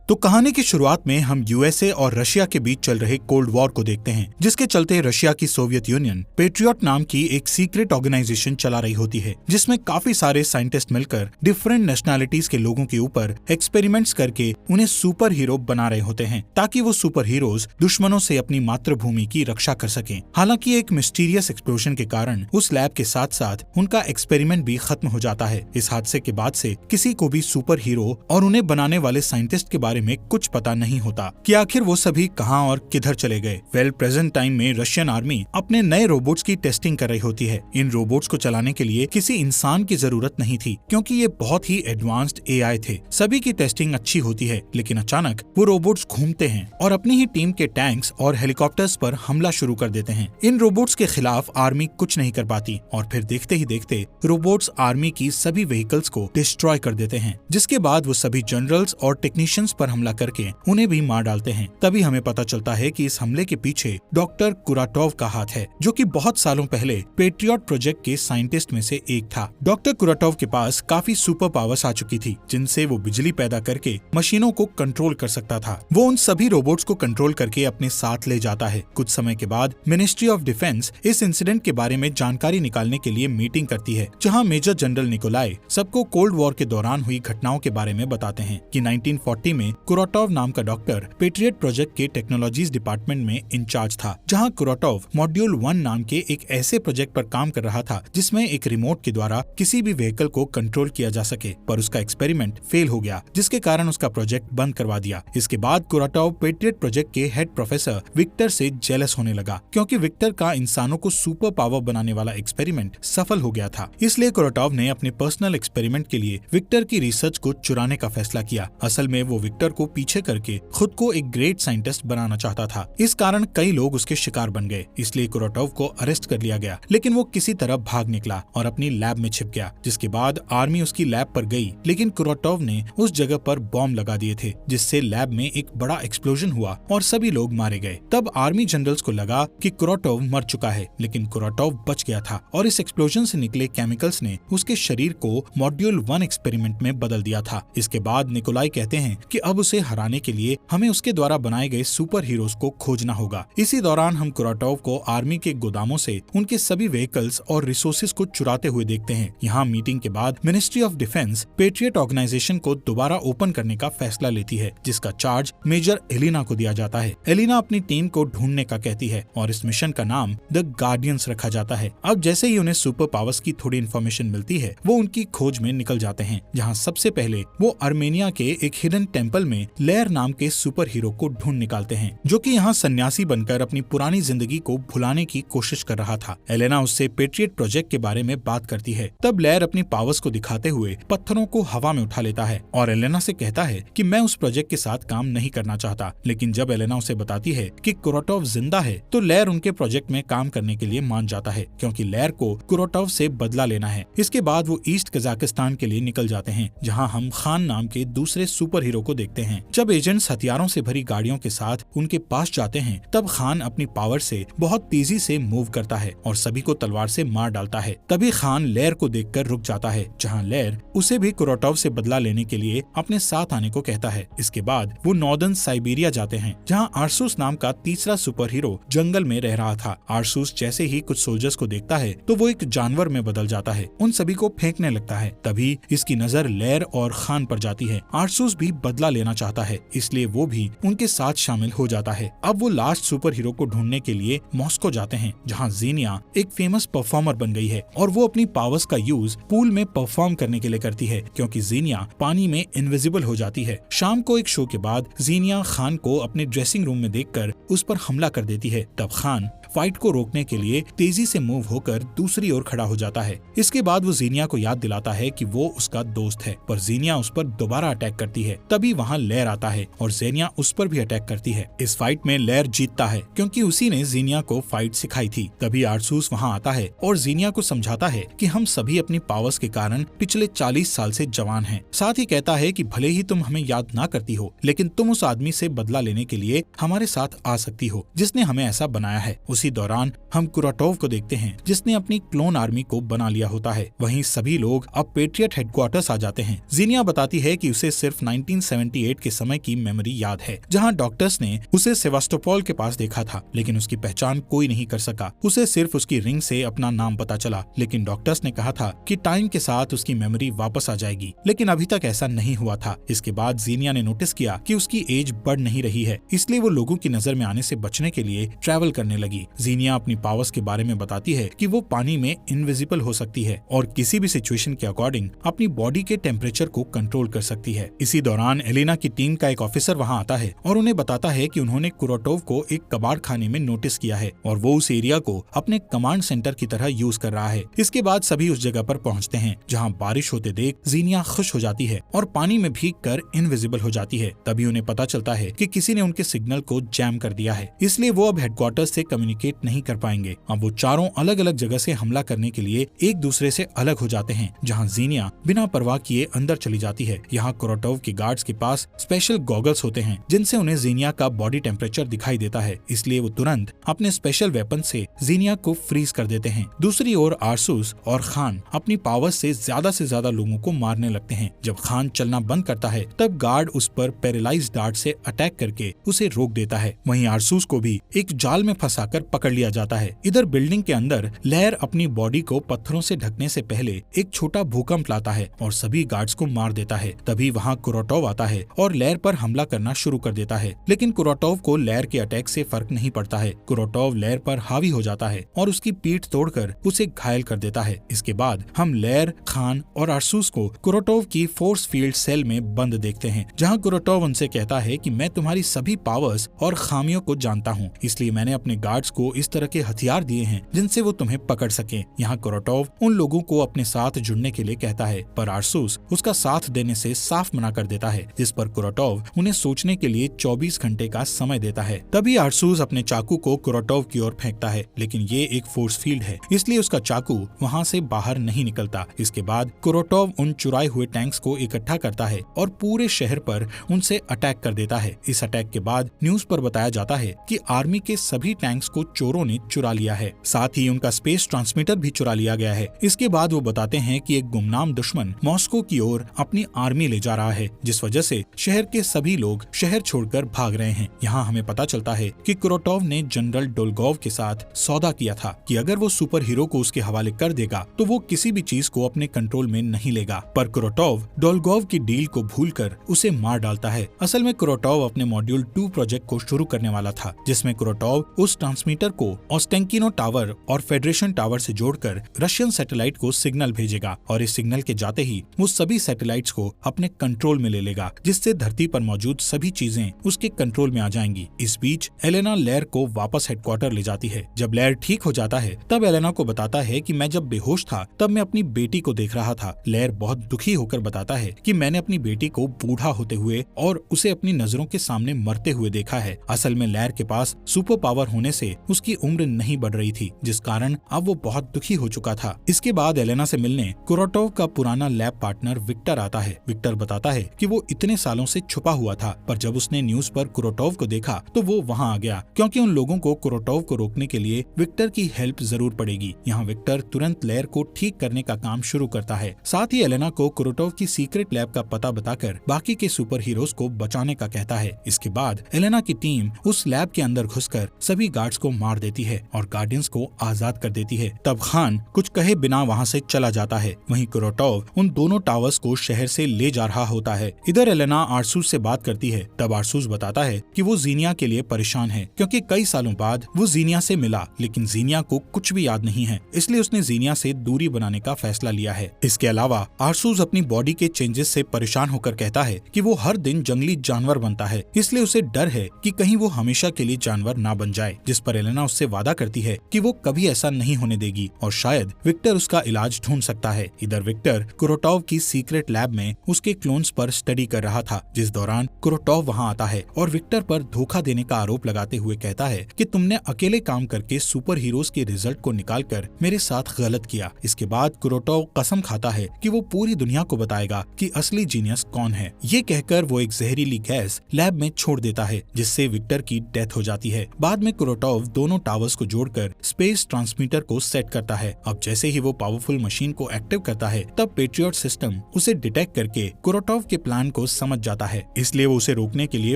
तो कहानी की शुरुआत में हम यूएसए और रशिया के बीच चल रहे कोल्ड वॉर को देखते हैं, जिसके चलते रशिया की सोवियत यूनियन पेट्रियट नाम की एक सीक्रेट ऑर्गेनाइजेशन चला रही होती है, जिसमें काफी सारे साइंटिस्ट मिलकर डिफरेंट नेशनैलिटीज के लोगों के ऊपर एक्सपेरिमेंट्स करके उन्हें सुपर हीरो बना रहे होते हैं, ताकि वो सुपर हीरोज दुश्मनों से अपनी मातृभूमि की रक्षा कर सकें। हालांकि एक मिस्टीरियस एक्सप्लोजन के कारण उस लैब के साथ साथ उनका एक्सपेरिमेंट भी खत्म हो जाता है। इस हादसे के बाद से किसी को भी सुपर हीरो और उन्हें बनाने वाले साइंटिस्ट के बारे में कुछ पता नहीं होता कि आखिर वो सभी कहां और किधर चले गए। प्रेजेंट टाइम में रशियन आर्मी अपने नए रोबोट्स की टेस्टिंग कर रही होती है। इन रोबोट्स को चलाने के लिए किसी इंसान की जरूरत नहीं थी, क्योंकि ये बहुत ही एडवांस्ड एआई थे। सभी की टेस्टिंग अच्छी होती है, लेकिन अचानक वो रोबोट्स घूमते हैं और अपनी ही टीम के टैंक्स और हेलीकॉप्टर्स पर हमला शुरू कर देते हैं। इन रोबोट्स के खिलाफ आर्मी कुछ नहीं कर पाती और फिर देखते ही देखते रोबोट्स आर्मी की सभी व्हीकल्स को डिस्ट्रॉय कर देते हैं, जिसके बाद वो सभी जनरल्स और टेक्नीशियंस पर हमला करके उन्हें भी मार डालते हैं। तभी हमें पता चलता है कि इस हमले के पीछे डॉक्टर कुराटोव का हाथ है, जो कि बहुत सालों पहले पेट्रियट प्रोजेक्ट के साइंटिस्ट में से एक था। डॉक्टर कुराटोव के पास काफी सुपर पावर्स आ चुकी थी, जिनसे वो बिजली पैदा करके मशीनों को कंट्रोल कर सकता था। वो उन सभी रोबोट्स को कंट्रोल करके अपने साथ ले जाता है। कुछ समय के बाद मिनिस्ट्री ऑफ डिफेंस इस इंसिडेंट के बारे में जानकारी निकालने के लिए मीटिंग करती है, जहाँ मेजर जनरल निकोलाई सबको कोल्ड वॉर के दौरान हुई घटनाओं के बारे में बताते हैं कि 1940 में कुराटोव नाम का डॉक्टर पेट्रियट प्रोजेक्ट के टेक्नोलॉजीज डिपार्टमेंट में इंचार्ज था, जहां कुराटोव मॉड्यूल 1 नाम के एक ऐसे प्रोजेक्ट पर काम कर रहा था जिसमें एक रिमोट के द्वारा किसी भी व्हीकल को कंट्रोल किया जा सके, पर उसका एक्सपेरिमेंट फेल हो गया, जिसके कारण उसका प्रोजेक्ट बंद करवा दिया। इसके बाद कुराटोव पेट्रियट प्रोजेक्ट के हेड प्रोफेसर विक्टर से जेलस होने लगा, क्योंकि विक्टर का इंसानों को सुपर पावर बनाने वाला एक्सपेरिमेंट सफल हो गया था। इसलिए कुराटोव ने अपने पर्सनल एक्सपेरिमेंट के लिए विक्टर की रिसर्च को चुराने का फैसला किया। असल में वो विक्टर को पीछे करके खुद को एक ग्रेट साइंटिस्ट बनाना चाहता था। इस कारण कई लोग उसके शिकार बन गए, इसलिए कुराटोव को अरेस्ट कर लिया गया, लेकिन वो किसी तरह भाग निकला और अपनी लैब में छिप गया। जिसके बाद आर्मी उसकी लैब पर गई, लेकिन कुराटोव ने उस जगह पर बॉम्ब लगा दिए थे, जिससे लैब में एक बड़ा एक्सप्लोजन हुआ और सभी लोग मारे गए। तब आर्मी जनरल्स को लगा कि कुराटोव मर चुका है, लेकिन कुराटोव बच गया था और इस एक्सप्लोजन से निकले केमिकल्स ने उसके शरीर को मॉड्यूल 1 एक्सपेरिमेंट में बदल दिया था। इसके बाद निकोलाई कहते हैं कि अब उसे हराने के लिए हमें उसके द्वारा बनाए गए सुपर हीरोज को खोजना होगा। इसी दौरान हम कुराटोव को आर्मी के गोदामों से उनके सभी व्हीकल्स और रिसोर्सेज को चुराते हुए देखते हैं। यहाँ मीटिंग के बाद ministry of defence patriot organisation को दोबारा ओपन करने का फैसला लेती है, जिसका चार्ज मेजर एलिना को दिया जाता है। एलिना अपनी टीम को ढूंढने का कहती है और इस मिशन का नाम द गार्डियंस रखा जाता है। अब जैसे ही उन्हें सुपर पावर्स की थोड़ी इन्फॉर्मेशन मिलती है, वो उनकी खोज में निकल जाते हैं, जहाँ सबसे पहले वो आर्मेनिया के एक हिडन टेम्पल में लेयर नाम के सुपर हीरो को ढूंढ निकालते हैं, जो कि यहाँ सन्यासी बनकर अपनी पुरानी जिंदगी को भुलाने की कोशिश कर रहा था। एलेना उससे पेट्रियट प्रोजेक्ट के बारे में बात करती है। तब लेयर अपनी पावर्स को दिखाते हुए पत्थरों को हवा में उठा लेता है और एलेना से कहता है कि मैं उस प्रोजेक्ट के साथ काम नहीं करना चाहता। लेकिन जब एलेना उसे बताती है कि कुराटोव जिंदा है, तो लेयर उनके प्रोजेक्ट में काम करने के लिए मान जाता है, क्योंकि लेयर को कुराटोव से बदला लेना है। इसके बाद वो ईस्ट कजाकिस्तान के लिए निकल जाते हैं, जहाँ हम खान नाम के दूसरे सुपर हीरो को देखते हैं। जब एजेंट्स हथियारों से भरी गाड़ियों के साथ उनके पास जाते हैं, तब खान अपनी पावर से बहुत तेजी से मूव करता है और सभी को तलवार से मार डालता है। तभी खान लेयर को देखकर रुक जाता है, जहां लेयर उसे भी कुराटोव से बदला लेने के लिए अपने साथ आने को कहता है। इसके बाद वो नॉर्दर्न साइबेरिया जाते हैं, जहां आर्सूस नाम का तीसरा सुपर हीरो जंगल में रह रहा था। आर्सूस जैसे ही कुछ सोल्जर्स को देखता है, तो वो एक जानवर में बदल जाता है, उन सभी को फेंकने लगता है। तभी इसकी नजर लेयर और खान पर जाती है। आर्सूस भी बदला लेना चाहता है, इसलिए वो भी उनके साथ शामिल हो जाता है। अब वो लास्ट सुपर हीरो को ढूंढने के लिए मॉस्को जाते हैं, जहां जीनिया एक फेमस परफॉर्मर बन गई है और वो अपनी पावर्स का यूज पूल में परफॉर्म करने के लिए करती है, क्योंकि जीनिया पानी में इनविजिबल हो जाती है। शाम को एक शो के बाद जीनिया खान को अपने ड्रेसिंग रूम में देखकर उस पर हमला कर देती है। तब खान फाइट को रोकने के लिए तेजी से मूव होकर दूसरी ओर खड़ा हो जाता है। इसके बाद वो जीनिया को याद दिलाता है कि वो उसका दोस्त है, पर जीनिया उस पर दोबारा अटैक करती है। तभी वहाँ लेयर आता है और जीनिया उस पर भी अटैक करती है। इस फाइट में लेयर जीतता है, क्योंकि उसी ने जीनिया को फाइट सिखाई थी। तभी आर्सूस वहाँ आता है और जीनिया को समझाता है कि हम सभी अपनी पावर्स के कारण पिछले 40 साल से जवान हैं। साथ ही कहता है कि भले ही तुम हमें याद ना करती हो, लेकिन तुम उस आदमी से बदला लेने के लिए हमारे साथ आ सकती हो, जिसने हमें ऐसा बनाया है। उसी दौरान हम कुराटोव को देखते हैं जिसने अपनी क्लोन आर्मी को बना लिया होता है। वहीं सभी लोग अब पेट्रियट हेडक्वार्टर्स आ जाते हैं। जीनिया बताती है कि उसे सिर्फ 1978 के समय की मेमोरी याद है जहां डॉक्टर्स ने उसे सेवास्टोपोल के पास देखा था, लेकिन उसकी पहचान कोई नहीं कर सका। उसे सिर्फ उसकी रिंग से अपना नाम पता चला, लेकिन डॉक्टर्स ने कहा था कि टाइम के साथ उसकी मेमोरी वापस आ जाएगी, लेकिन अभी तक ऐसा नहीं हुआ था। इसके बाद जीनिया ने नोटिस किया कि उसकी एज बढ़ नहीं रही है, इसलिए वो लोगों की नजर में आने से बचने के लिए ट्रैवल करने लगी। जीनिया अपनी पावर्स के बारे में बताती है कि वो पानी में इनविजिबल हो सकती है और किसी भी सिचुएशन के अकॉर्डिंग अपनी बॉडी के टेम्परेचर को कंट्रोल कर सकती है। इसी दौरान एलेना की टीम का एक ऑफिसर वहाँ आता है और उन्हें बताता है कि उन्होंने कुराटोव को एक कबाड़ खाने में नोटिस किया है और वो उस एरिया को अपने कमांड सेंटर की तरह यूज कर रहा है। इसके बाद सभी उस जगह पर पहुँचते हैं जहाँ बारिश होते देख जीनिया खुश हो जाती है और पानी में भीग कर इनविजिबल हो जाती है। तभी उन्हें पता चलता है कि किसी ने उनके सिग्नल को जैम कर दिया है, इसलिए वो अब हेडक्वार्टर्स से कम्युनिकेट नहीं कर पाएंगे। अब वो चारों अलग अलग जगह से हमला करने के लिए एक दूसरे से अलग हो जाते हैं, जहां जीनिया बिना परवाह किए अंदर चली जाती है। यहाँ कुराटोव के गार्ड्स के पास स्पेशल गॉगल्स होते हैं जिनसे उन्हें जीनिया का बॉडी टेम्परेचर दिखाई देता है, इसलिए वो तुरंत अपने स्पेशल वेपन से जीनिया को फ्रीज कर देते हैं। दूसरी ओर आरसूस और खान अपनी पावर से ज्यादा लोगों को मारने लगते हैं। जब खान चलना बंद करता है तब गार्ड उस पर पैरालाइज्ड डार्ट से अटैक करके उसे रोक देता है। वहीं आरसूस को भी एक जाल में फंसाकर पकड़ लिया जाता है। इधर बिल्डिंग के अंदर लैर अपनी बॉडी को पत्थरों से ढकने से पहले एक छोटा भूकंप लाता है और सभी गार्ड्स को मार देता है। तभी वहाँ कुराटोव आता है और लैर पर हमला करना शुरू कर देता है, लेकिन कुराटोव को लैर के अटैक से फर्क नहीं पड़ता है। कुराटोव लैर पर हावी हो जाता है और उसकी पीठ तोड़कर उसे घायल कर देता है। इसके बाद हम लैर, खान और आरसूस को कुराटोव की फोर्स फील्ड सेल में बंद देखते हैं, जहाँ कुराटोव उनसे कहता है कि मैं तुम्हारी सभी पावर्स और खामियों को जानता हूँ, इसलिए मैंने अपने गार्ड्स को इस तरह के हथियार दिए हैं जिनसे वो तुम्हें पकड़ सके। यहाँ कुराटोव उन लोगों को अपने साथ जुड़ने के लिए कहता है, पर आरसूस उसका साथ देने से साफ मना कर देता है, जिस पर कुराटोव उन्हें सोचने के लिए 24 घंटे का समय देता है। तभी आरसूस अपने चाकू को कुराटोव की ओर फेंकता है, लेकिन ये एक फोर्स फील्ड है, इसलिए उसका चाकू वहाँ से बाहर नहीं निकलता। इसके बाद कुराटोव उन चुराए हुए टैंक्स को इकट्ठा करता है और पूरे शहर पर उनसे अटैक कर देता है। इस अटैक के बाद न्यूज पर बताया जाता है कि आर्मी के सभी टैंक्स को चोरों ने चुरा लिया है, साथ ही उनका स्पेस ट्रांसमीटर भी चुरा लिया गया है। इसके बाद वो बताते हैं कि एक गुमनाम दुश्मन मॉस्को की ओर अपनी आर्मी ले जा रहा है, जिस वजह से शहर के सभी लोग शहर छोड़कर भाग रहे हैं। यहाँ हमें पता चलता है कि कुराटोव ने जनरल डोलगोव के साथ सौदा किया था कि अगर वो सुपर हीरो को उसके हवाले कर देगा तो वो किसी भी चीज को अपने कंट्रोल में नहीं लेगा। पर कुराटोव डोलगोव की डील को भूलकर उसे मार डालता है। असल में कुराटोव अपने मॉड्यूल 2 प्रोजेक्ट को शुरू करने वाला था, जिसमें कुराटोव उस ट्रांसमीटर को ओस्टेंकिनो टावर और फेडरेशन टावर से जोड़कर रशियन सैटेलाइट को सिग्नल भेजेगा और इस सिग्नल के जाते ही वो सभी सैटेलाइट्स को अपने कंट्रोल में ले लेगा, जिससे धरती पर मौजूद सभी चीजें उसके कंट्रोल में आ जाएंगी। इस बीच एलेना लैर को वापस हेडक्वार्टर ले जाती है। जब लैर ठीक हो जाता है तब एलेना को बताता है कि मैं जब बेहोश था तब मैं अपनी बेटी को देख रहा था। लैर बहुत दुखी होकर बताता है कि मैंने अपनी बेटी को बूढ़ा होते हुए और उसे अपनी नजरों के सामने मरते हुए देखा है। असल में लैर के पास सुपर पावर होने से उसकी उम्र नहीं बढ़ रही थी, जिस कारण अब वो बहुत दुखी हो चुका था। इसके बाद एलेना से मिलने कुराटोव का पुराना लैब पार्टनर विक्टर आता है। विक्टर बताता है कि वो इतने सालों से छुपा हुआ था, पर जब उसने न्यूज पर कुराटोव को देखा तो वो वहाँ आ गया, क्योंकि उन लोगों को कुराटोव को रोकने के लिए विक्टर की हेल्प जरूर पड़ेगी। यहाँ विक्टर तुरंत लैर को ठीक करने का काम शुरू करता है। साथ ही एलेना को कुराटोव की सीक्रेट लैब का पता बताकर बाकी के सुपर हीरोज को बचाने का कहता है। इसके बाद एलेना की टीम उस लैब के अंदर घुसकर सभी गार्ड्स को मार देती है और गार्डियंस को आजाद कर देती है। तब खान कुछ कहे बिना वहाँ से चला जाता है। वहीं कुराटोव उन दोनों टावर्स को शहर से ले जा रहा होता है। इधर एलेना आरसूस से बात करती है। तब आरसूस बताता है कि वो जीनिया के लिए परेशान है, क्योंकि कई सालों बाद वो जीनिया से मिला, लेकिन जीनिया को कुछ भी याद नहीं है, इसलिए उसने जीनिया से दूरी बनाने का फैसला लिया है। इसके अलावा आरसूस अपनी बॉडी के चेंजेस से परेशान होकर कहता है कि वो हर दिन जंगली जानवर बनता है, इसलिए उसे डर है कि कहीं वो हमेशा के लिए जानवर ना बन जाए। जिस पर एलेना उससे वादा करती है कि वो कभी ऐसा नहीं होने देगी और शायद विक्टर उसका इलाज ढूंढ सकता है। इधर विक्टर कुराटोव की सीक्रेट लैब में उसके क्लोन्स पर स्टडी कर रहा था, जिस दौरान कुराटोव वहां आता है और विक्टर पर धोखा देने का आरोप लगाते हुए कहता है कि तुमने अकेले काम करके सुपर हीरोज के रिजल्ट को निकालकर मेरे साथ गलत किया। इसके बाद कुराटोव कसम खाता है कि वो पूरी दुनिया को बताएगा कि असली जीनियस कौन है। ये कहकर वो एक जहरीली गैस लैब में छोड़ देता है, जिससे विक्टर की डेथ हो जाती है। बाद में कुराटोव दोनों टावर्स को जोड़कर स्पेस ट्रांसमीटर को सेट करता है। अब जैसे ही वो पावरफुल मशीन को एक्टिव करता है तब पेट्रियट सिस्टम उसे डिटेक्ट करके कुरोटोव के प्लान को समझ जाता है। इसलिए वो उसे रोकने के लिए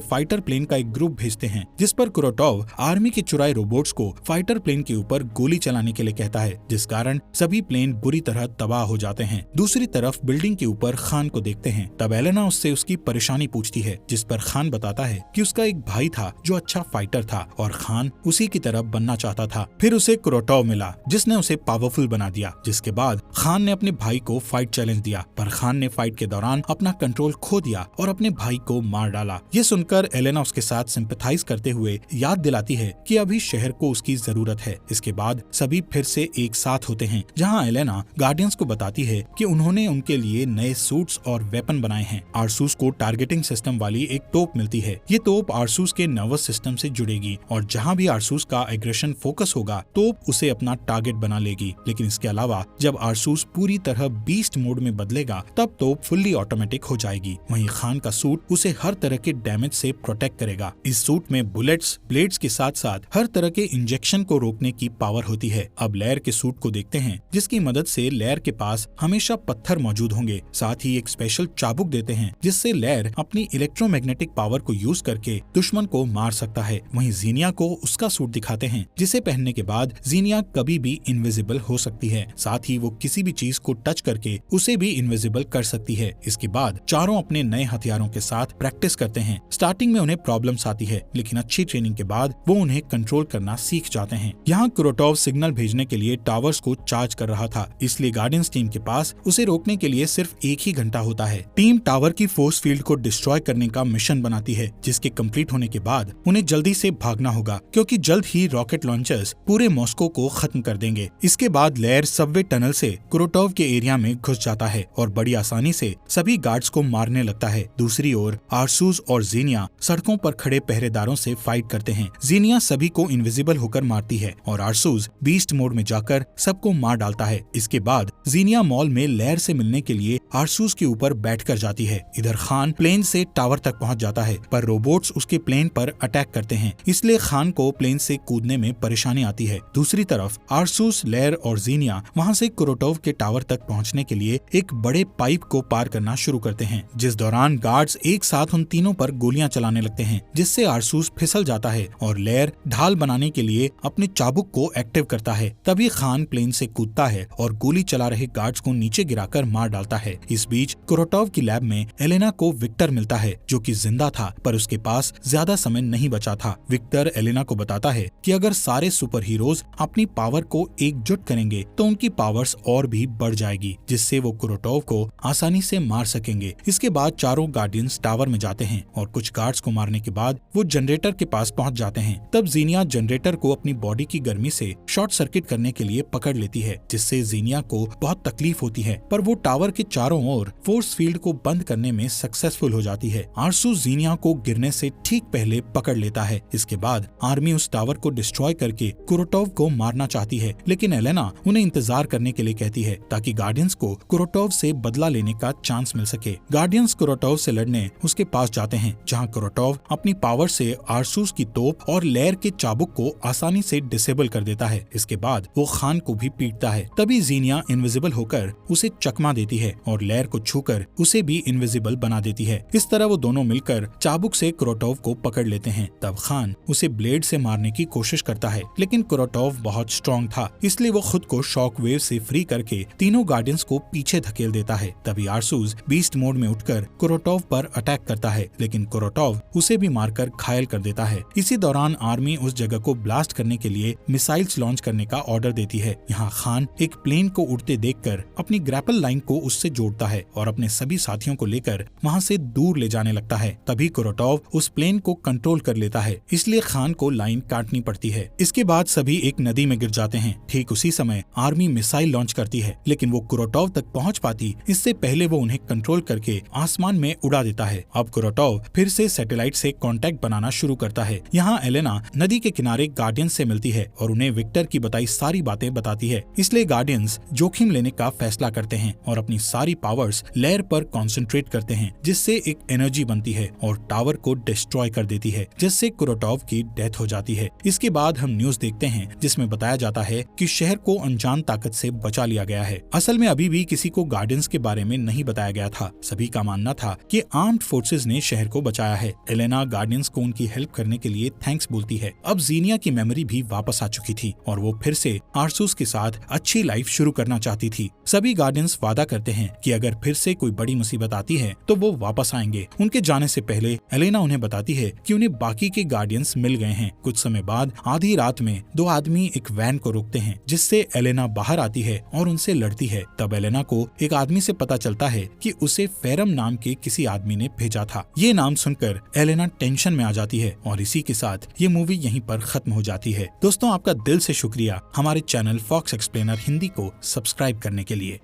फाइटर प्लेन का एक ग्रुप भेजते हैं, जिस पर कुरोटोव आर्मी के चुराए रोबोट्स को फाइटर प्लेन के ऊपर गोली चलाने के लिए कहता है, जिस कारण सभी प्लेन बुरी तरह तबाह हो जाते हैं। दूसरी तरफ बिल्डिंग के ऊपर खान को देखते हैं। तब एलेना उससे उसकी परेशानी पूछती है, जिस पर खान बताता है कि उसका एक भाई था जो अच्छा फाइटर था और खान उसी की तरह बनना चाहता था। फिर उसे कुरोटोव मिला जिसने उसे पावरफुल बना दिया, जिसके बाद खान ने अपने भाई को फाइट चैलेंज दिया, पर खान ने फाइट के दौरान अपना कंट्रोल खो दिया और अपने भाई को मार डाला। ये सुनकर एलेना उसके साथ सिंपैथाइज करते हुए याद दिलाती है कि अभी शहर को उसकी जरूरत है। इसके बाद सभी फिर से एक साथ होते हैं, जहां एलेना गार्डियंस को बताती है कि उन्होंने उनके लिए नए सूट्स और वेपन बनाए हैं। आरसूस को टारगेटिंग सिस्टम वाली एक तोप मिलती है। ये तोप आरसूस के नर्वस सिस्टम से जुड़ेगी और जहां भी आरसूस का एग्रेशन फोकस होगा तोप उसे अपना टारगेट बना लेगी। लेकिन इसके अलावा जब आरसूस पूरी तरह बीस्ट मोड में बदलेगा तब तोप फुल्ली ऑटोमेटिक हो जाएगी। वहीं खान का सूट उसे हर तरह के डैमेज से प्रोटेक्ट करेगा। इस सूट में बुलेट्स, ब्लेड्स के साथ साथ हर तरह के इंजेक्शन को रोकने की पावर होती है। अब लेयर के सूट को देखते हैं, जिसकी मदद से लेयर के पास हमेशा पत्थर मौजूद होंगे। साथ ही एक स्पेशल चाबुक देते हैं जिससे लेयर अपनी इलेक्ट्रोमैग्नेटिक पावर को यूज करके दुश्मन को मार सकता है। वहीं जीनिया को उसका सूट दिखाते हैं, जिसे पहनने के बाद जीनिया कभी भी इनविजिबल हो सकती है। साथ ही वो किसी भी चीज को टच करके उसे भी इनविजिबल कर सकती है। इसके बाद चारों अपने नए हथियारों के साथ प्रैक्टिस करते हैं। स्टार्टिंग में उन्हें प्रॉब्लम्स आती है, लेकिन अच्छी ट्रेनिंग के बाद वो उन्हें कंट्रोल करना सीख जाते हैं। यहाँ कुरोटोव सिग्नल भेजने के लिए टावर्स को चार्ज कर रहा था, इसलिए गार्डियंस टीम के पास उसे रोकने के लिए सिर्फ 1 ही घंटा होता है। टीम टावर की फोर्स फील्ड को डिस्ट्रॉय करने का मिशन बनाती है, जिसके कंप्लीट होने के बाद उन्हें जल्दी से भागना होगा, क्योंकि जल्द ही रॉकेट लॉन्चर्स पूरे मॉस्को को खत्म कर देंगे। इसके बाद लेयर सबवे टनल से कुरोटोव के एरिया में घुस जाता है और बड़ी आसानी से सभी गार्ड्स को मारने लगता है। दूसरी ओर आरसूस और जीनिया सड़कों पर खड़े पहरेदारों से फाइट करते हैं। जीनिया सभी को इनविजिबल होकर मारती है और आरसूस बीस्ट मोड में जाकर सबको मार डालता है। इसके बाद जीनिया मॉल में लेयर से मिलने के लिए आरसूस के ऊपर बैठकर जाती है। इधर खान प्लेन से टावर तक पहुंच जाता है, पर रोबोट्स उसके प्लेन पर अटैक करते हैं, इसलिए खान को प्लेन से कूदने में परेशानी आती है। दूसरी तरफ आरसूस, लेयर और जीनिया वहां से कुरोटोव के टावर तक पहुंचने के लिए एक बड़े पाइप को पार करना शुरू करते हैं, जिस दौरान गार्ड्स एक साथ उन तीनों पर गोलियां चलाने लगते हैं, जिससे आरसूस फिसल जाता है और लेयर ढाल बनाने के लिए अपने चाबुक को एक्टिव करता है। तभी खान प्लेन से कूदता है और गोली चला रहे गार्ड्स को नीचे गिराकर मार डालता है। इस बीच कुरोटोव की लैब में एलेना को विक्टर मिलता है, जो कि जिंदा था, पर उसके पास ज्यादा समय नहीं बचा था। विक्टर एलेना को बताता है कि अगर सारे सुपर हीरोज अपनी पावर को एकजुट करेंगे तो उनकी पावर्स और भी बढ़ जाएगी, जिससे वो कुरोटोव को आसानी से मार सकेंगे। इसके बाद चारों गार्डियंस टावर में जाते हैं और कुछ गार्ड्स को मारने के बाद वो जनरेटर के पास पहुंच जाते हैं। तब जीनिया जनरेटर को अपनी बॉडी की गर्मी से शॉर्ट सर्किट करने के लिए पकड़ लेती है, जिससे जीनिया को बहुत तकलीफ होती है, पर वो टावर के चारों ओर फोर्स फील्ड को बंद करने में सक्सेसफुल हो जाती है। आरसू जीनिया को गिरने से ठीक पहले पकड़ लेता है। इसके बाद आर्मी उस टावर को डिस्ट्रॉय करके कुरोटोव को मारना चाहती है, लेकिन एलेना उन्हें इंतजार करने के लिए कहती है ताकि गार्डियंस को कुरोटोव से बदला लेने का चांस मिल सके। गार्डियंस कुरोटोव से लड़ने उसके पास जाते हैं, जहां कुरोटोव अपनी पावर से आरसूस की तोप और लेयर के चाबुक को आसानी से डिसेबल कर देता है। इसके बाद वो खान को भी पीटता है। तभी जीनिया इनविजिबल होकर उसे चकमा देती है और लेयर को छूकर उसे भी इनविजिबल बना देती है। इस तरह वो दोनों मिलकर चाबुक से कुरोटोव को पकड़ लेते हैं। तब खान उसे ब्लेड से मारने की कोशिश करता है, लेकिन कुरोटोव बहुत स्ट्रॉन्ग था, इसलिए वो खुद को शॉक वेव से फ्री करके तीनों गार्डियंस को पीछे धकेल देता है। तभी आरसूस बीस्ट मोड में उठकर कुरोटोव पर अटैक करता है, लेकिन कुरोटोव उसे भी मारकर घायल कर देता है। इसी दौरान आर्मी उस जगह को ब्लास्ट करने के लिए मिसाइल्स लॉन्च करने का ऑर्डर देती है। यहाँ खान एक प्लेन को उड़ते देखकर अपनी ग्रैपल लाइन को उससे जोड़ता है और अपने सभी साथियों को लेकर वहाँ से दूर ले जाने लगता है। तभी कुरोटोव उस प्लेन को कंट्रोल कर लेता है, इसलिए खान को लाइन काटनी पड़ती है। इसके बाद सभी एक नदी में गिर जाते हैं। ठीक उसी समय आर्मी मिसाइल लॉन्च करती है, लेकिन वो कुरोटोव तक पहुंच पाती इससे पहले वो उन्हें कंट्रोल करके आसमान में उड़ा देता है। अब कुरोटोव फिर से सैटेलाइट से कांटेक्ट बनाना शुरू करता है। यहाँ एलेना नदी के किनारे गार्डियंस से मिलती है और उन्हें विक्टर की बताई सारी बातें बताती है, इसलिए गार्डियंस जोखिम लेने का फैसला करते हैं और अपनी सारी पावर्स लेयर पर कंसंट्रेट करते हैं, जिससे एक एनर्जी बनती है और टावर को डिस्ट्रॉय कर देती है, जिससे कुरोटोव की डेथ हो जाती है। इसके बाद हम न्यूज देखते हैं जिसमें बताया जाता है कि शहर को अनजान ताकत से बचा लिया गया है। असल में अभी भी किसी को गार्डियंस के बारे में नहीं बताया गया था। सभी का मानना था कि आर्म्ड फोर्सेस ने शहर को बचाया है। एलेना गार्डियंस को उनकी हेल्प करने के लिए थैंक्स बोलती है। अब जीनिया की मेमोरी भी वापस आ चुकी थी और वो फिर से आरसूस के साथ अच्छी लाइफ शुरू करना चाहती थी। सभी गार्डियंस वादा करते हैं कि अगर फिर से कोई बड़ी मुसीबत आती है तो वो वापस आएंगे। उनके जाने से पहले एलेना उन्हें बताती है कि उन्हें बाकी के गार्डियंस मिल गए हैं। कुछ समय बाद आधी रात में दो आदमी एक वैन को रोकते हैं, जिससे एलेना बाहर आती है और उनसे लड़ती है। तब एलेना को एक आदमी से पता चलता है कि उसे फेरम नाम के किसी आदमी ने भेजा था। ये नाम सुनकर एलेना टेंशन में आ जाती है और इसी के साथ ये मूवी यहीं पर खत्म हो जाती है। दोस्तों, आपका दिल से शुक्रिया हमारे चैनल फॉक्स एक्सप्लेनर हिंदी को सब्सक्राइब करने के लिए।